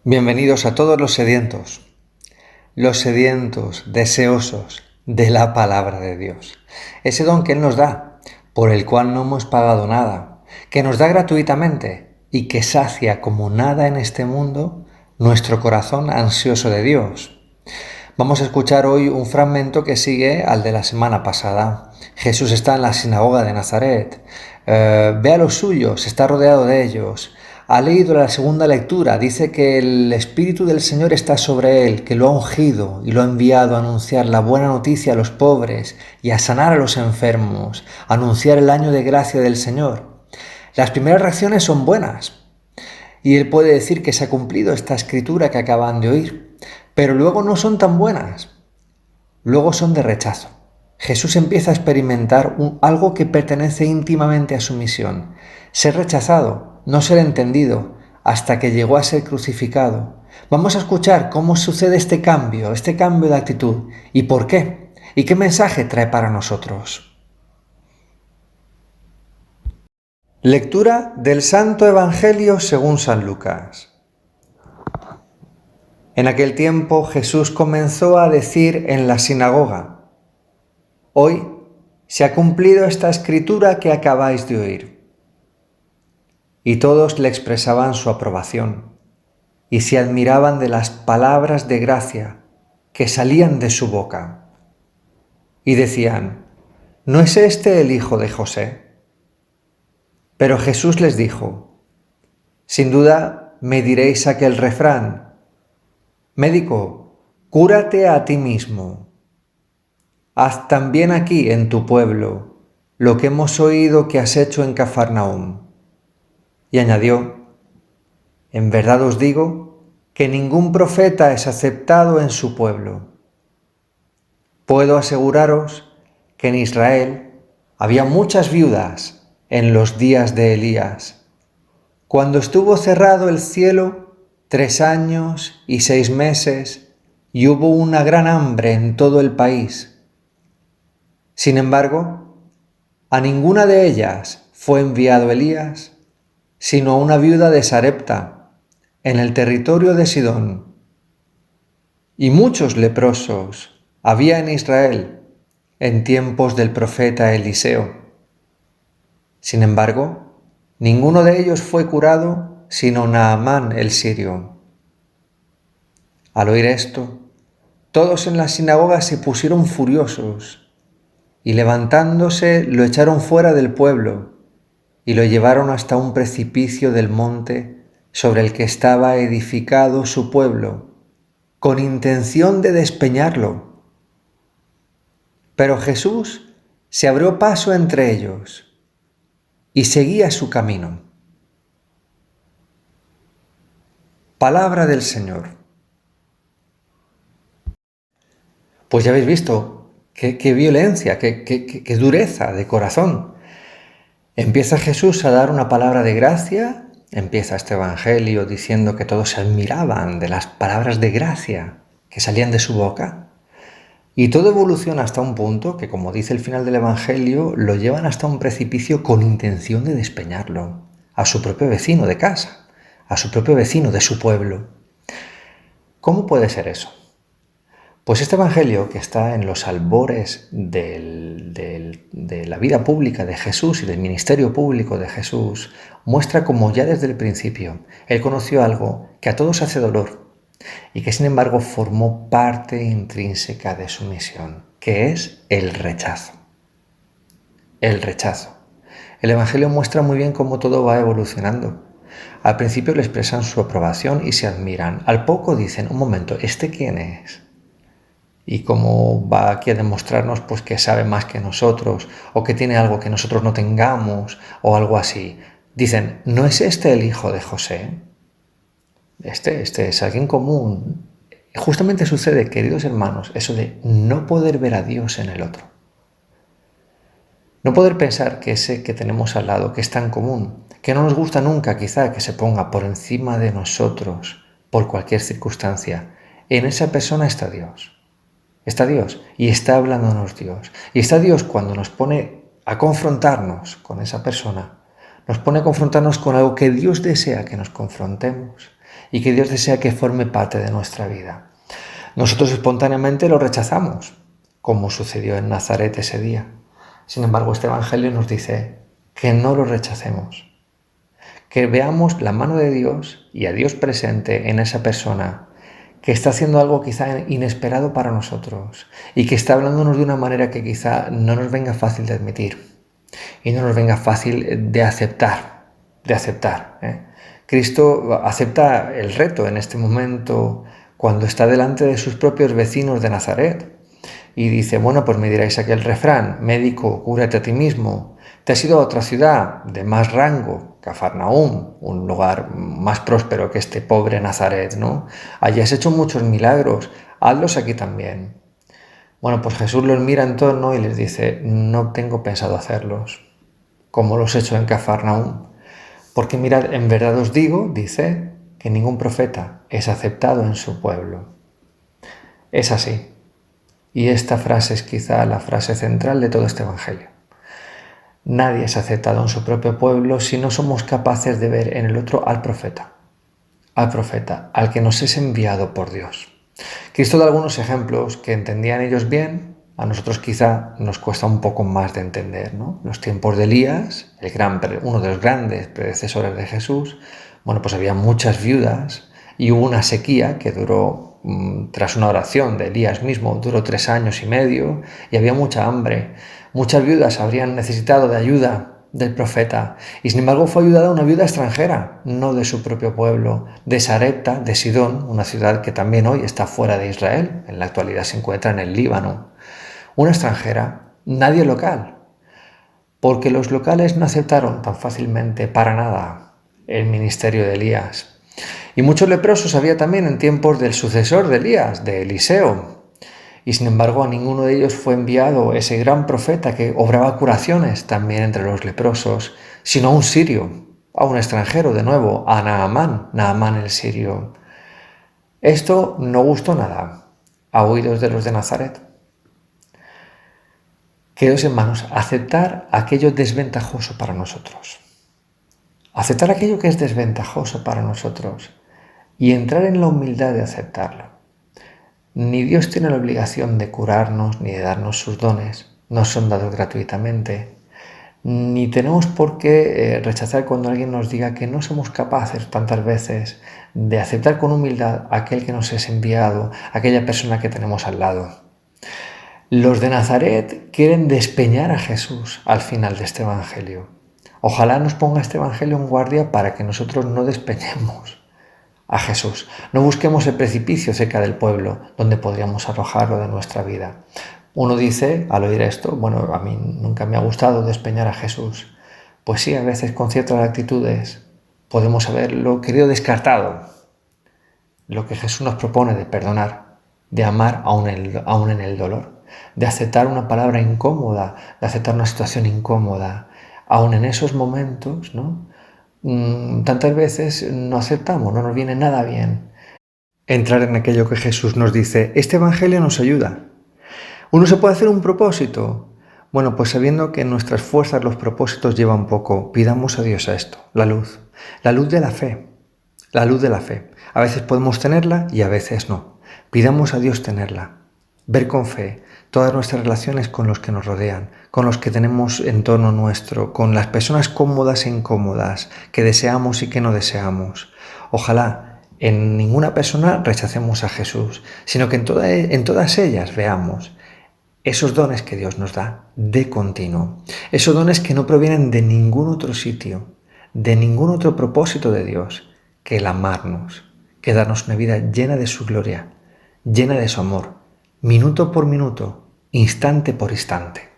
Bienvenidos a todos los sedientos, deseosos de la palabra de Dios. Ese don que Él nos da, por el cual no hemos pagado nada, que nos da gratuitamente y que sacia como nada en este mundo nuestro corazón ansioso de Dios. Vamos a escuchar hoy un fragmento que sigue al de la semana pasada. Jesús está en la sinagoga de Nazaret, ve a los suyos, está rodeado de ellos. Ha leído la segunda lectura, dice que el Espíritu del Señor está sobre él, que lo ha ungido y lo ha enviado a anunciar la buena noticia a los pobres y a sanar a los enfermos, a anunciar el año de gracia del Señor. Las primeras reacciones son buenas y él puede decir que se ha cumplido esta escritura que acaban de oír, pero luego no son tan buenas, luego son de rechazo. Jesús empieza a experimentar algo que pertenece íntimamente a su misión, ser rechazado, no ser entendido, hasta que llegó a ser crucificado. Vamos a escuchar cómo sucede este cambio de actitud, y por qué, y qué mensaje trae para nosotros. Lectura del Santo Evangelio según San Lucas. En aquel tiempo Jesús comenzó a decir en la sinagoga: Hoy se ha cumplido esta escritura que acabáis de oír. Y todos le expresaban su aprobación y se admiraban de las palabras de gracia que salían de su boca. Y decían: ¿no es este el hijo de José? Pero Jesús les dijo: sin duda me diréis aquel refrán: médico, cúrate a ti mismo. Haz también aquí en tu pueblo lo que hemos oído que has hecho en Cafarnaúm. Y añadió: en verdad os digo que ningún profeta es aceptado en su pueblo. Puedo aseguraros que en Israel había muchas viudas en los días de Elías, cuando estuvo cerrado el cielo 3 años y 6 meses y hubo una gran hambre en todo el país. Sin embargo, a ninguna de ellas fue enviado Elías, sino a una viuda de Sarepta, en el territorio de Sidón. Y muchos leprosos había en Israel en tiempos del profeta Eliseo. Sin embargo, ninguno de ellos fue curado, sino Naamán el sirio. Al oír esto, todos en la sinagoga se pusieron furiosos y levantándose lo echaron fuera del pueblo y lo llevaron hasta un precipicio del monte sobre el que estaba edificado su pueblo, con intención de despeñarlo. Pero Jesús se abrió paso entre ellos y seguía su camino. Palabra del Señor. Pues ya habéis visto qué violencia, qué dureza de corazón. Empieza Jesús a dar una palabra de gracia, empieza este evangelio diciendo que todos se admiraban de las palabras de gracia que salían de su boca, y todo evoluciona hasta un punto que, como dice el final del evangelio, lo llevan hasta un precipicio con intención de despeñarlo, a su propio vecino de casa, a su propio vecino de su pueblo. ¿Cómo puede ser eso? Pues este evangelio, que está en los albores de la vida pública de Jesús y del ministerio público de Jesús, muestra cómo ya desde el principio Él conoció algo que a todos hace dolor y que sin embargo formó parte intrínseca de su misión, que es el rechazo. El rechazo. El evangelio muestra muy bien cómo todo va evolucionando. Al principio le expresan su aprobación y se admiran. Al poco dicen: un momento, ¿este quién es? Y cómo va aquí a demostrarnos pues que sabe más que nosotros, o que tiene algo que nosotros no tengamos, o algo así. Dicen: ¿no es este el hijo de José? Este es alguien común. Justamente sucede, queridos hermanos, eso de no poder ver a Dios en el otro. No poder pensar que ese que tenemos al lado, que es tan común, que no nos gusta nunca quizá que se ponga por encima de nosotros por cualquier circunstancia, en esa persona está Dios. Está Dios y está hablándonos Dios. Y está Dios cuando nos pone a confrontarnos con esa persona, nos pone a confrontarnos con algo que Dios desea que nos confrontemos. y que Dios desea que forme parte de nuestra vida. Nosotros espontáneamente lo rechazamos, como sucedió en Nazaret ese día. Sin embargo, este Evangelio nos dice que no lo rechacemos, que veamos la mano de Dios y a Dios presente en esa persona que está haciendo algo quizá inesperado para nosotros y que está hablándonos de una manera que quizá no nos venga fácil de admitir y no nos venga fácil de aceptar. Cristo acepta el reto en este momento cuando está delante de sus propios vecinos de Nazaret y dice, bueno, pues me diréis aquel refrán, médico, cúrate a ti mismo. Te has ido a otra ciudad de más rango, Cafarnaúm, un lugar más próspero que este pobre Nazaret, ¿no? Allí has hecho muchos milagros, hazlos aquí también. Bueno, pues Jesús los mira en torno y les dice, no tengo pensado hacerlos, como los he hecho en Cafarnaúm. Porque mirad, en verdad os digo, dice, que ningún profeta es aceptado en su pueblo. Es así. Y esta frase es quizá la frase central de todo este Evangelio. Nadie es aceptado en su propio pueblo si no somos capaces de ver en el otro al profeta, al que nos es enviado por Dios. Cristo da algunos ejemplos que entendían ellos bien, a nosotros quizá nos cuesta un poco más de entender, ¿no? Los tiempos de Elías, uno de los grandes predecesores de Jesús, bueno, pues había muchas viudas y hubo una sequía que duró, tras una oración de Elías mismo, duró 3 años y medio y había mucha hambre. Muchas viudas habrían necesitado de ayuda del profeta y sin embargo fue ayudada una viuda extranjera, no de su propio pueblo, de Sarepta, de Sidón, una ciudad que también hoy está fuera de Israel, en la actualidad se encuentra en el Líbano. Una extranjera, nadie local, porque los locales no aceptaron tan fácilmente para nada el ministerio de Elías. Y muchos leprosos había también en tiempos del sucesor de Elías, de Eliseo. Y sin embargo a ninguno de ellos fue enviado ese gran profeta que obraba curaciones también entre los leprosos, sino a un sirio, a un extranjero de nuevo, a Naamán el sirio. Esto no gustó nada a oídos de los de Nazaret. Queridos hermanos, aceptar aquello desventajoso para nosotros. Aceptar aquello que es desventajoso para nosotros y entrar en la humildad de aceptarlo. Ni Dios tiene la obligación de curarnos ni de darnos sus dones, no son dados gratuitamente. Ni tenemos por qué rechazar cuando alguien nos diga que no somos capaces tantas veces de aceptar con humildad a aquel que nos es enviado, aquella persona que tenemos al lado. Los de Nazaret quieren despeñar a Jesús al final de este Evangelio. Ojalá nos ponga este Evangelio en guardia para que nosotros no despeñemos a Jesús. No busquemos el precipicio cerca del pueblo donde podríamos arrojarlo de nuestra vida. Uno dice, al oír esto, bueno, a mí nunca me ha gustado despeñar a Jesús. Pues sí, a veces con ciertas actitudes podemos haberlo querido descartado. Lo que Jesús nos propone de perdonar, de amar aún en el dolor, de aceptar una palabra incómoda, de aceptar una situación incómoda, aún en esos momentos, ¿no? Tantas veces no aceptamos, no nos viene nada bien entrar en aquello que Jesús nos dice. Este Evangelio nos ayuda. ¿Uno se puede hacer un propósito? Bueno, pues sabiendo que en nuestras fuerzas los propósitos llevan poco, pidamos a Dios a esto, la luz de la fe, la luz de la fe. A veces podemos tenerla y a veces no. Pidamos a Dios tenerla, ver con fe todas nuestras relaciones con los que nos rodean, con los que tenemos en torno nuestro, con las personas cómodas e incómodas, que deseamos y que no deseamos. Ojalá en ninguna persona rechacemos a Jesús, sino que en todas ellas veamos esos dones que Dios nos da de continuo, esos dones que no provienen de ningún otro sitio, de ningún otro propósito de Dios, que el amarnos, que darnos una vida llena de su gloria, llena de su amor, minuto por minuto, instante por instante.